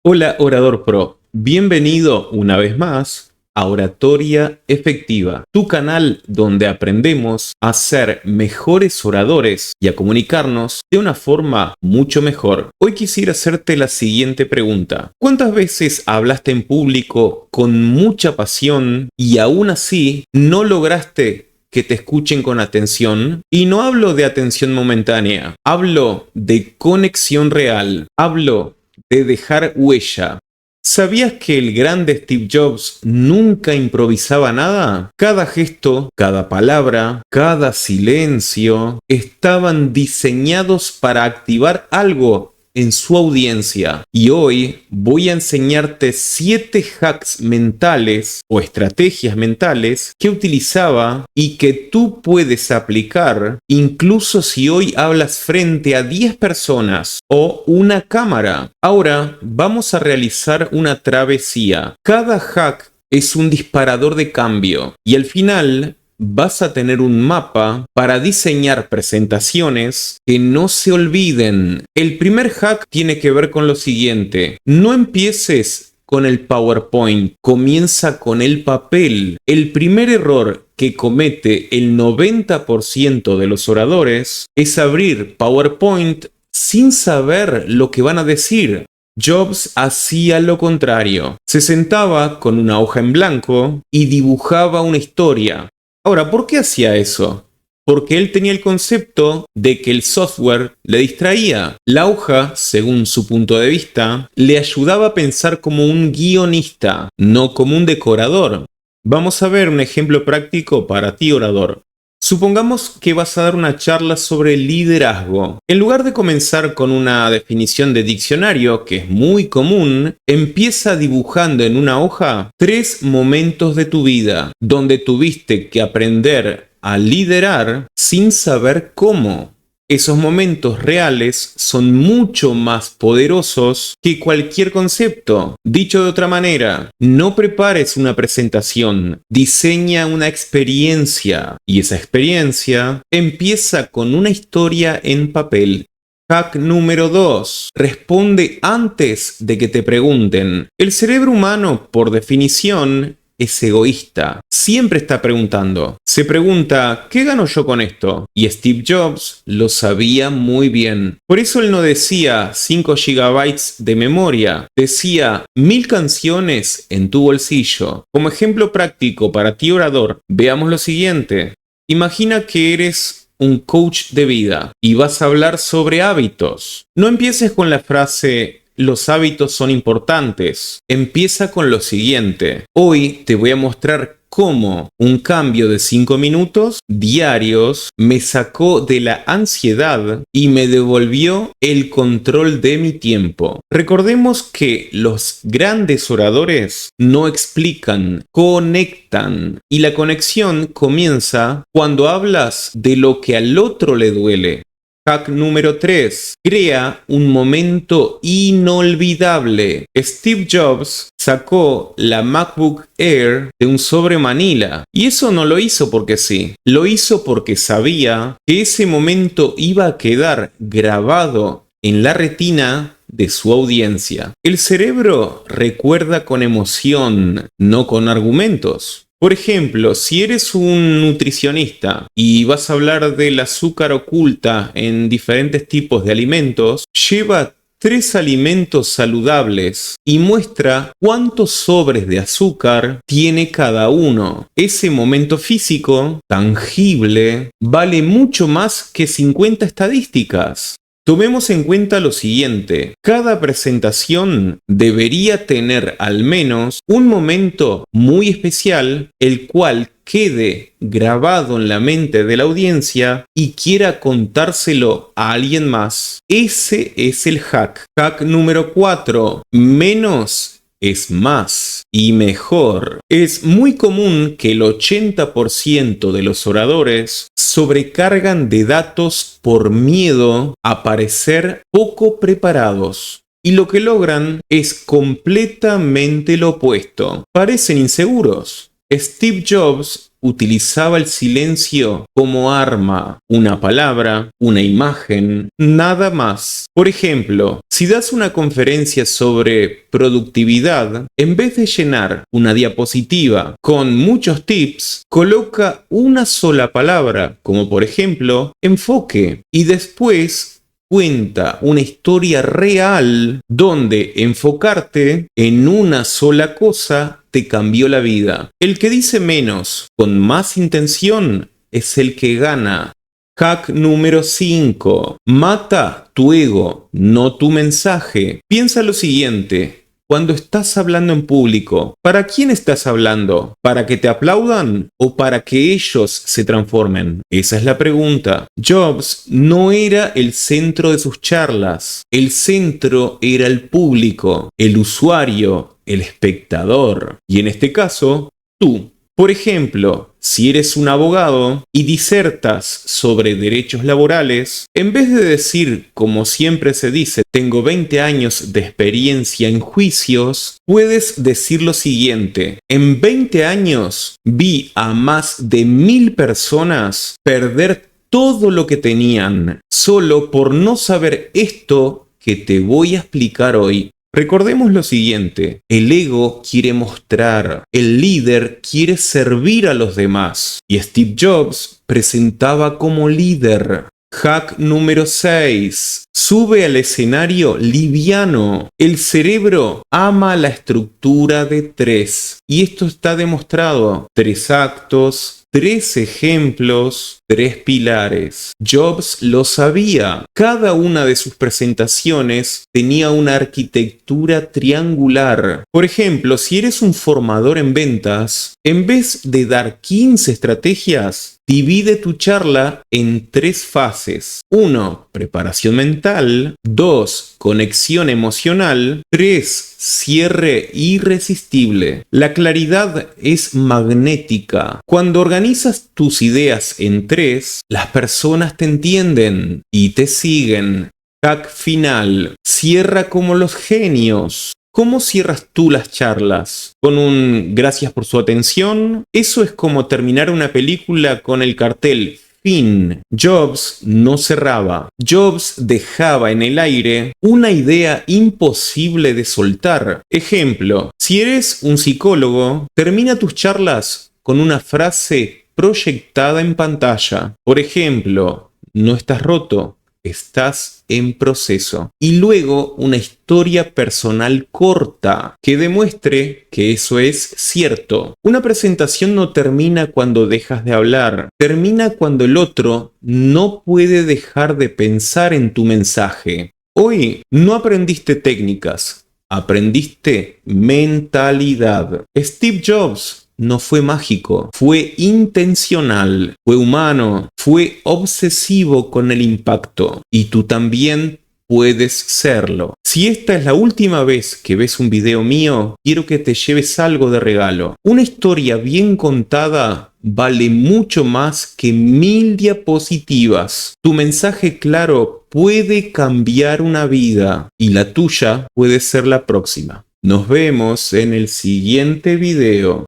Hola Orador Pro, bienvenido una vez más a Oratoria Efectiva, tu canal donde aprendemos a ser mejores oradores y a comunicarnos de una forma mucho mejor. Hoy quisiera hacerte la siguiente pregunta. ¿Cuántas veces hablaste en público con mucha pasión y aún así no lograste que te escuchen con atención? Y no hablo de atención momentánea, hablo de conexión real, hablo de dejar huella. ¿Sabías que el grande Steve Jobs nunca improvisaba nada? Cada gesto, cada palabra, cada silencio estaban diseñados para activar algo en su audiencia. Y hoy voy a enseñarte 7 hacks mentales o estrategias mentales que utilizaba y que tú puedes aplicar incluso si hoy hablas frente a 10 personas o una cámara. Ahora vamos a realizar una travesía. Cada hack es un disparador de cambio y al final vas a tener un mapa para diseñar presentaciones que no se olviden. El primer hack tiene que ver con lo siguiente: no empieces con el PowerPoint, comienza con el papel. El primer error que comete el 90% de los oradores es abrir PowerPoint sin saber lo que van a decir. Jobs hacía lo contrario. Se sentaba con una hoja en blanco y dibujaba una historia. Ahora, ¿por qué hacía eso? Porque él tenía el concepto de que el software le distraía. La hoja, según su punto de vista, le ayudaba a pensar como un guionista, no como un decorador. Vamos a ver un ejemplo práctico para ti, orador. Supongamos que vas a dar una charla sobre liderazgo. En lugar de comenzar con una definición de diccionario, que es muy común, empieza dibujando en una hoja 3 momentos de tu vida, donde tuviste que aprender a liderar sin saber cómo. Esos momentos reales son mucho más poderosos que cualquier concepto. Dicho de otra manera, no prepares una presentación, diseña una experiencia y esa experiencia empieza con una historia en papel. Hack número 2. Responde antes de que te pregunten. El cerebro humano, por definición, es egoísta. Siempre está preguntando. Se pregunta, ¿qué gano yo con esto? Y Steve Jobs lo sabía muy bien. Por eso él no decía 5 gigabytes de memoria. Decía 1000 canciones en tu bolsillo. Como ejemplo práctico para ti, orador, veamos lo siguiente. Imagina que eres un coach de vida y vas a hablar sobre hábitos. No empieces con la frase "los hábitos son importantes". Empieza con lo siguiente: hoy te voy a mostrar cómo un cambio de 5 minutos diarios me sacó de la ansiedad y me devolvió el control de mi tiempo. Recordemos que los grandes oradores no explican, conectan. Y la conexión comienza cuando hablas de lo que al otro le duele. Hack número 3. Crea un momento inolvidable. Steve Jobs sacó la MacBook Air de un sobre Manila. Y eso no lo hizo porque sí. Lo hizo porque sabía que ese momento iba a quedar grabado en la retina de su audiencia. El cerebro recuerda con emoción, no con argumentos. Por ejemplo, si eres un nutricionista y vas a hablar del azúcar oculta en diferentes tipos de alimentos, lleva 3 alimentos saludables y muestra cuántos sobres de azúcar tiene cada uno. Ese momento físico, tangible, vale mucho más que 50 estadísticas. Tomemos en cuenta lo siguiente: cada presentación debería tener al menos un momento muy especial, el cual quede grabado en la mente de la audiencia y quiera contárselo a alguien más. Ese es el hack. Hack número 4. Menos es más y mejor. Es muy común que el 80% de los oradores sobrecargan de datos por miedo a parecer poco preparados. Y lo que logran es completamente lo opuesto. Parecen inseguros. Steve Jobs utilizaba el silencio como arma, una palabra, una imagen, nada más. Por ejemplo, si das una conferencia sobre productividad, en vez de llenar una diapositiva con muchos tips, coloca una sola palabra, como por ejemplo, enfoque, y después cuenta una historia real donde enfocarte en una sola cosa te cambió la vida. El que dice menos con más intención es el que gana. Hack número 5. Mata tu ego, no tu mensaje. Piensa lo siguiente. Cuando estás hablando en público, ¿para quién estás hablando? ¿Para que te aplaudan o para que ellos se transformen? Esa es la pregunta. Jobs no era el centro de sus charlas. El centro era el público, el usuario, el espectador. Y en este caso, tú. Por ejemplo, si eres un abogado y disertas sobre derechos laborales, en vez de decir, como siempre se dice, tengo 20 años de experiencia en juicios, puedes decir lo siguiente: en 20 años vi a más de 1000 personas perder todo lo que tenían solo por no saber esto que te voy a explicar hoy. Recordemos lo siguiente: el ego quiere mostrar, el líder quiere servir a los demás, y Steve Jobs presentaba como líder. Hack número 6. Sube al escenario liviano. El cerebro ama la estructura de 3. Y esto está demostrado. 3 actos, 3 ejemplos, 3 pilares. Jobs lo sabía. Cada una de sus presentaciones tenía una arquitectura triangular. Por ejemplo, si eres un formador en ventas, en vez de dar 15 estrategias, divide tu charla en 3 fases. 1. Preparación mental. 2. Conexión emocional. 3. Cierre irresistible. La claridad es magnética. Cuando organizas tus ideas en 3, las personas te entienden y te siguen. Hack final. Cierra como los genios. ¿Cómo cierras tú las charlas? ¿Con un gracias por su atención? Eso es como terminar una película con el cartel fin. Jobs no cerraba. Jobs dejaba en el aire una idea imposible de soltar. Ejemplo, si eres un psicólogo, termina tus charlas con una frase proyectada en pantalla. Por ejemplo, no estás roto, estás en proceso. Y luego una historia personal corta que demuestre que eso es cierto. Una presentación no termina cuando dejas de hablar, termina cuando el otro no puede dejar de pensar en tu mensaje. Hoy no aprendiste técnicas, aprendiste mentalidad. Steve Jobs no fue mágico, fue intencional, fue humano, fue obsesivo con el impacto. Y tú también puedes serlo. Si esta es la última vez que ves un video mío, quiero que te lleves algo de regalo. Una historia bien contada vale mucho más que 1000 diapositivas. Tu mensaje claro puede cambiar una vida y la tuya puede ser la próxima. Nos vemos en el siguiente video.